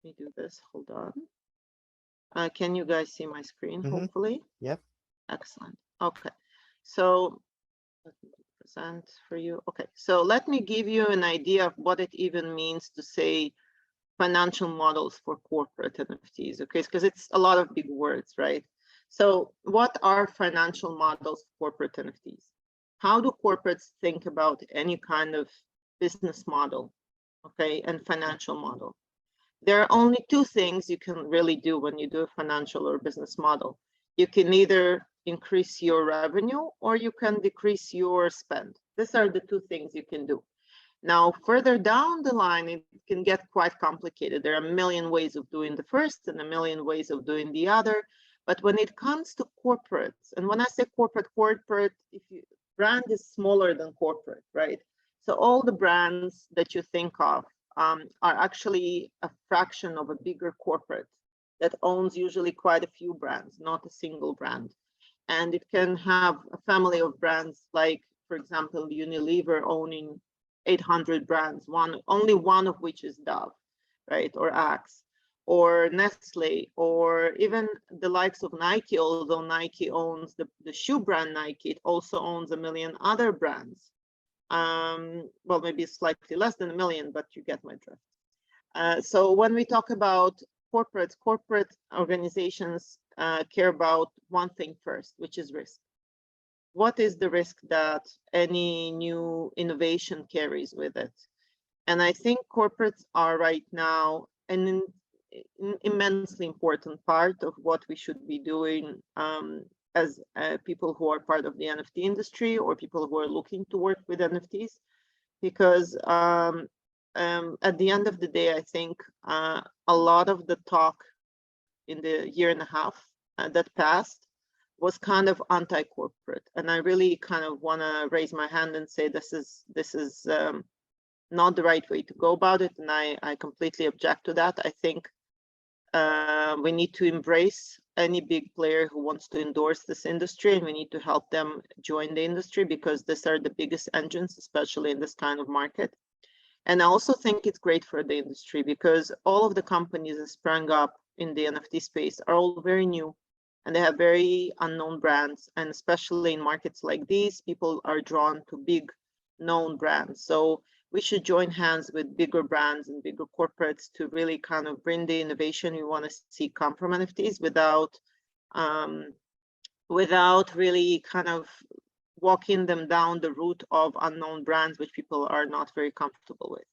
me do this. Hold on. Can you guys see my screen? Hopefully. Yep. Excellent. Okay. So let me present for you. Okay. So let me give you an idea of what it even means to say financial models for corporate NFTs. Okay, because it's a lot of big words, right? So what are financial models for corporate NFTs? How do corporates think about any kind of business model, okay, and financial model? There are only two things you can really do when you do a financial or business model. You can either increase your revenue or you can decrease your spend. These are the two things you can do. Now, further down the line, it can get quite complicated. There are a million ways of doing the first and a million ways of doing the other. But when it comes to corporates, and when I say corporate, if you brand is smaller than corporate, right? So all the brands that you think of are actually a fraction of a bigger corporate that owns usually quite a few brands, not a single brand. And it can have a family of brands like, for example, Unilever owning 800 brands, only one of which is Dove, right, or Axe, or Nestle, or even the likes of Nike. Although Nike owns the shoe brand Nike, it also owns a million other brands. Well, maybe slightly less than a million, but you get my drift. So when we talk about corporate organizations care about one thing first, which is risk. What is the risk that any new innovation carries with it? And I think corporates are right now an immensely important part of what we should be doing as people who are part of the NFT industry or people who are looking to work with NFTs, because at the end of the day, I think a lot of the talk in the year and a half that passed was kind of anti-corporate, and I really kind of want to raise my hand and say this is not the right way to go about it, and I completely object to that. I think we need to embrace any big player who wants to endorse this industry, and we need to help them join the industry because these are the biggest engines, especially in this kind of market. And I also think it's great for the industry because all of the companies that sprang up in the NFT space are all very new. And they have very unknown brands, and especially in markets like these, people are drawn to big known brands. So we should join hands with bigger brands and bigger corporates to really kind of bring the innovation we want to see come from NFTs without really kind of walking them down the route of unknown brands, which people are not very comfortable with.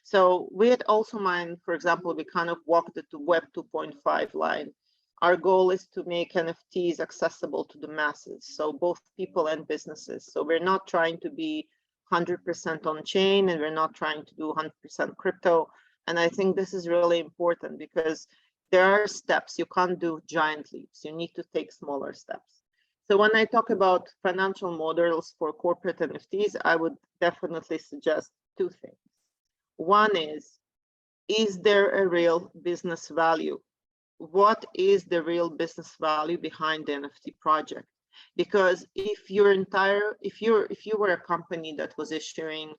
So we at Also Mind, for example, we kind of walked the Web 2.5 line. Our goal is to make NFTs accessible to the masses, so both people and businesses. So we're not trying to be 100% on chain, and we're not trying to do 100% crypto. And I think this is really important because there are steps. You can't do giant leaps. You need to take smaller steps. So when I talk about financial models for corporate NFTs, I would definitely suggest two things. One is there a real business value? What is the real business value behind the NFT project? Because if you were a company that was issuing,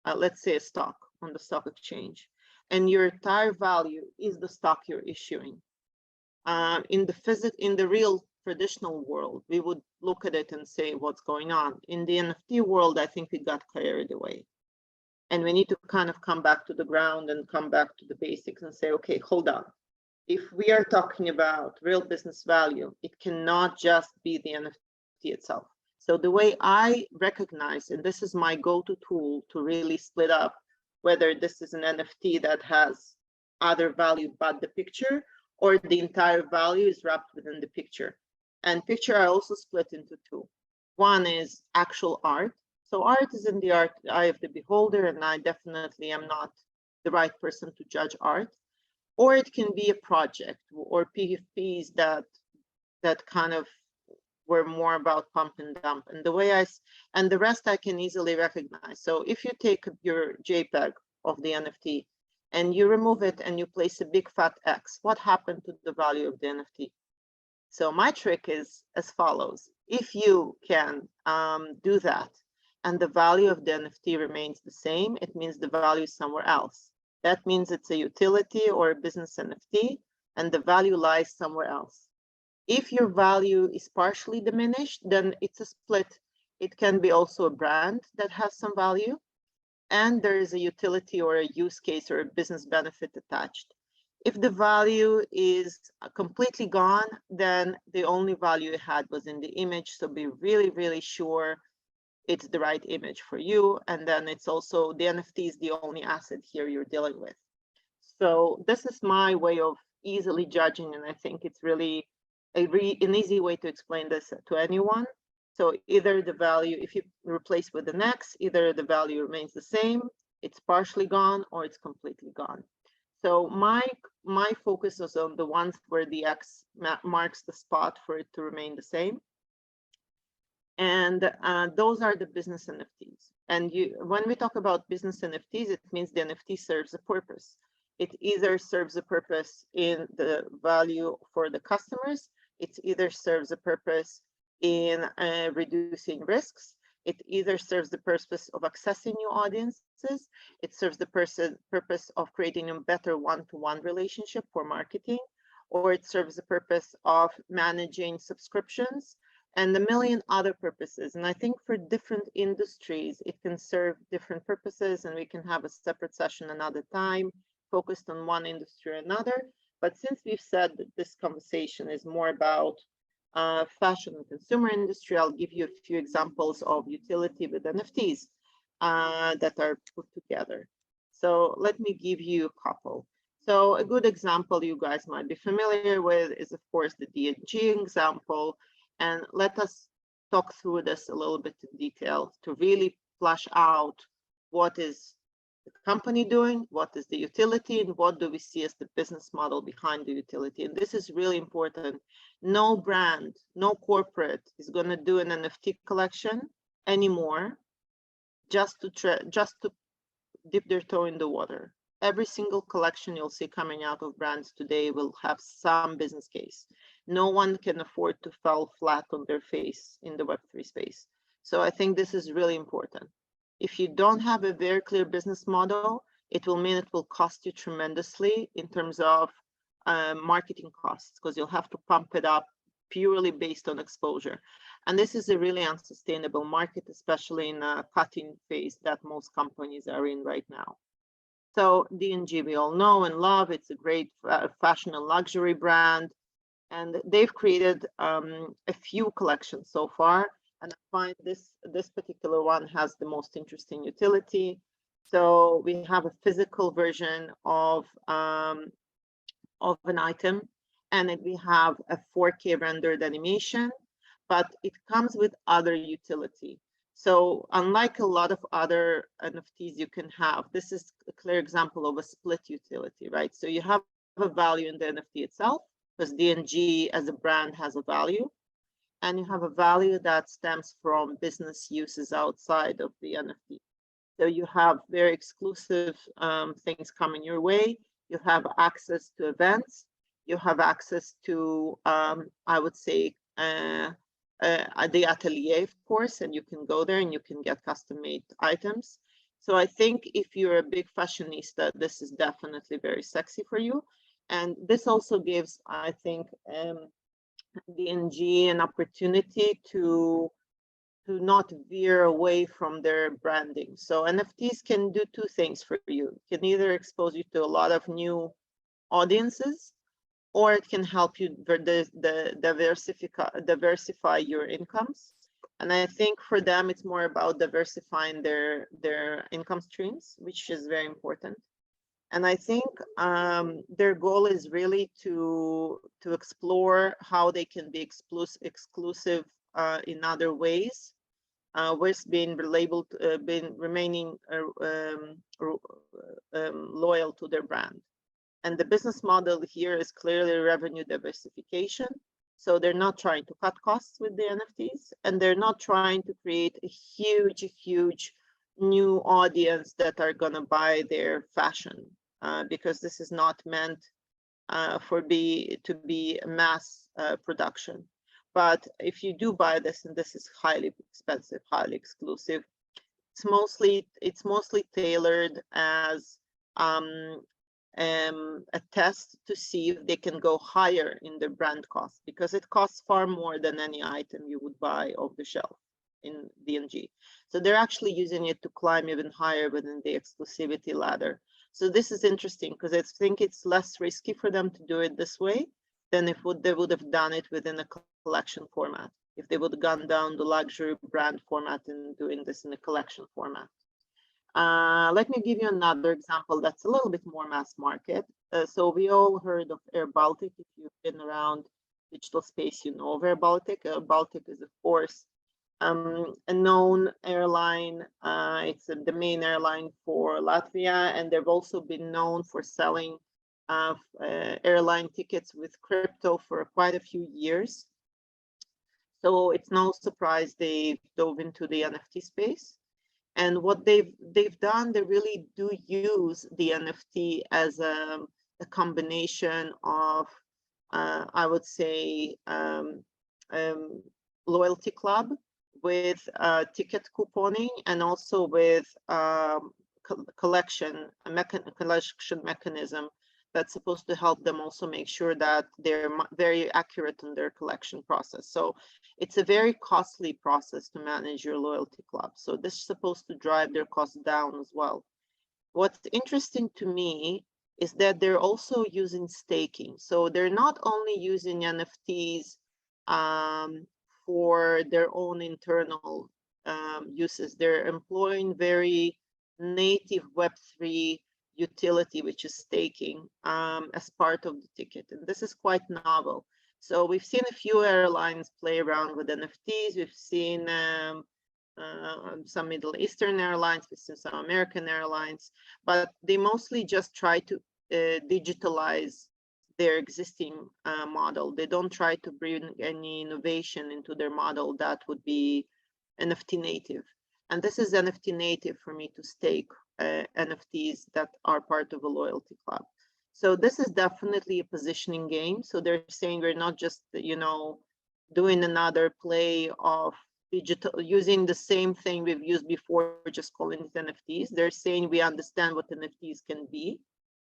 let's say, a stock on the stock exchange, and your entire value is the stock you're issuing, in the real traditional world, we would look at it and say, what's going on? In the NFT world, I think we got carried away. And we need to kind of come back to the ground and come back to the basics and say, okay, hold on. If we are talking about real business value, it cannot just be the NFT itself. So the way I recognize, and this is my go-to tool to really split up whether this is an NFT that has other value but the picture, or the entire value is wrapped within the picture. And picture I also split into two. One is actual art. So art is in the eye of the beholder, and I definitely am not the right person to judge art. Or it can be a project or PFPs that kind of were more about pump and dump. And the rest I can easily recognize. So if you take your JPEG of the NFT and you remove it and you place a big fat X, what happened to the value of the NFT? So my trick is as follows. If you can do that and the value of the NFT remains the same, it means the value is somewhere else. That means it's a utility or a business NFT, and the value lies somewhere else. If your value is partially diminished, then it's a split. It can be also a brand that has some value, and there is a utility or a use case or a business benefit attached. If the value is completely gone, then the only value it had was in the image. So be really, really sure it's the right image for you. And then it's also the NFT is the only asset here you're dealing with. So this is my way of easily judging, and I think it's really an easy way to explain this to anyone. So either the value, if you replace with an X, either the value remains the same, it's partially gone, or it's completely gone. So my focus is on the ones where the X marks the spot for it to remain the same. And those are the business NFTs. And when we talk about business NFTs, it means the NFT serves a purpose. It either serves a purpose in the value for the customers, it either serves a purpose in reducing risks, it either serves the purpose of accessing new audiences, it serves the purpose of creating a better one-to-one relationship for marketing, or it serves the purpose of managing subscriptions, and a million other purposes. And I think for different industries, it can serve different purposes, and we can have a separate session another time focused on one industry or another. But since we've said that this conversation is more about fashion and consumer industry, I'll give you a few examples of utility with NFTs that are put together. So let me give you a couple. So a good example you guys might be familiar with is, of course, the D&G example. And let us talk through this a little bit in detail to really flesh out what is the company doing, what is the utility, and what do we see as the business model behind the utility. And this is really important. No brand, no corporate is going to do an NFT collection anymore just to dip their toe in the water. Every single collection you'll see coming out of brands today will have some business case. No one can afford to fall flat on their face in the Web3 space. So I think this is really important. If you don't have a very clear business model, it will mean it will cost you tremendously in terms of marketing costs, because you'll have to pump it up purely based on exposure. And this is a really unsustainable market, especially in a cutting phase that most companies are in right now. So D&G we all know and love. It's a great fashion and luxury brand. And they've created a few collections so far. And I find this particular one has the most interesting utility. So we have a physical version of an item, and we have a 4K rendered animation, but it comes with other utility. So unlike a lot of other NFTs you can have, this is a clear example of a split utility, right? So you have a value in the NFT itself, because D&G as a brand has a value, and you have a value that stems from business uses outside of the NFT. So you have very exclusive things coming your way. You have access to events. You have access to, I would say, the atelier, of course, and you can go there and you can get custom-made items. So I think if you're a big fashionista, this is definitely very sexy for you. And this also gives, I think, D&G an opportunity to not veer away from their branding. So NFTs can do two things for you. It can either expose you to a lot of new audiences, or it can help you diversify your incomes. And I think for them, it's more about diversifying their income streams, which is very important. And I think their goal is really to explore how they can be exclusive in other ways, with being labeled, remaining loyal to their brand. And the business model here is clearly revenue diversification. So they're not trying to cut costs with the NFTs, and they're not trying to create a huge new audience that are going to buy their fashion, because this is not meant to be mass production. But if you do buy this, and this is highly expensive, highly exclusive, it's mostly tailored as a test to see if they can go higher in their brand cost, because it costs far more than any item you would buy off the shelf in DNG. So they're actually using it to climb even higher within the exclusivity ladder. So this is interesting because I think it's less risky for them to do it this way than if they would have done it within a collection format. If they would have gone down the luxury brand format and doing this in a collection format. Let me give you another example that's a little bit more mass market. So we all heard of Air Baltic. If you've been around digital space, you know of Air Baltic. Air Baltic is, of course, a known airline. It's the main airline for Latvia, and they've also been known for selling airline tickets with crypto for quite a few years. So it's no surprise they dove into the NFT space. And what they've done, they really do use the NFT as a combination of, I would say, loyalty club with ticket couponing, and also with collection mechanism that's supposed to help them also make sure that they're very accurate in their collection process. So it's a very costly process to manage your loyalty club. So this is supposed to drive their costs down as well. What's interesting to me is that they're also using staking. So they're not only using NFTs for their own internal uses, they're employing very native Web3 utility, which is staking, as part of the ticket. And this is quite novel. So we've seen a few airlines play around with NFTs. We've seen some Middle Eastern airlines, we've seen some American airlines, but they mostly just try to digitalize their existing model. They don't try to bring any innovation into their model that would be NFT native. And this is NFT native for me to stake NFTs that are part of a loyalty club. So this is definitely a positioning game. So they're saying we're not just, you know, doing another play of digital, using the same thing we've used before, just calling it NFTs. They're saying we understand what NFTs can be,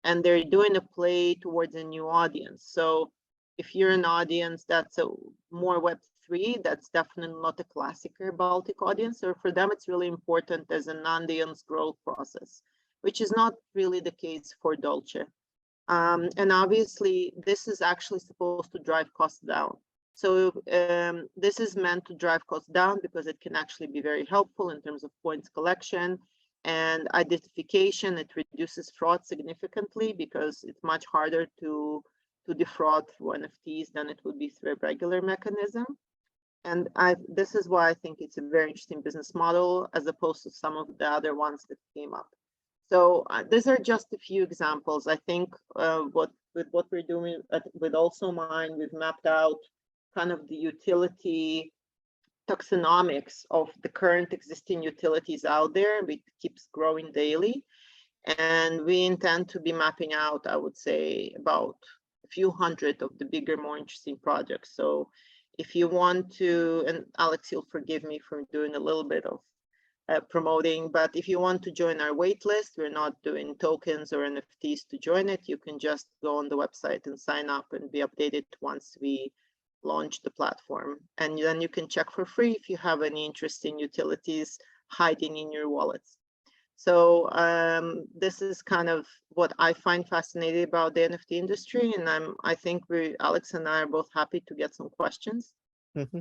and they're doing a play towards a new audience. So if you're an audience that's a more Web3, that's definitely not a classic Air Baltic audience. So for them, it's really important as an audience growth process, which is not really the case for Dolce. And obviously, this is actually supposed to drive costs down. So this is meant to drive costs down because it can actually be very helpful in terms of points collection and identification. It reduces fraud significantly because it's much harder to defraud through NFTs than it would be through a regular mechanism. And this is why I think it's a very interesting business model as opposed to some of the other ones that came up. So these are just a few examples. I think with what we're doing with Also Mine, we've mapped out kind of the utility taxonomics of the current existing utilities out there. It keeps growing daily. And we intend to be mapping out, I would say, about a few hundred of the bigger, more interesting projects. So if you want to, and Alex, you'll forgive me for doing a little bit of promoting, but if you want to join our waitlist, we're not doing tokens or NFTs to join it. You can just go on the website and sign up and be updated once we launch the platform. And then you can check for free if you have any interesting utilities hiding in your wallets. So this is kind of what I find fascinating about the NFT industry. And I think Alex and I are both happy to get some questions. Mm-hmm.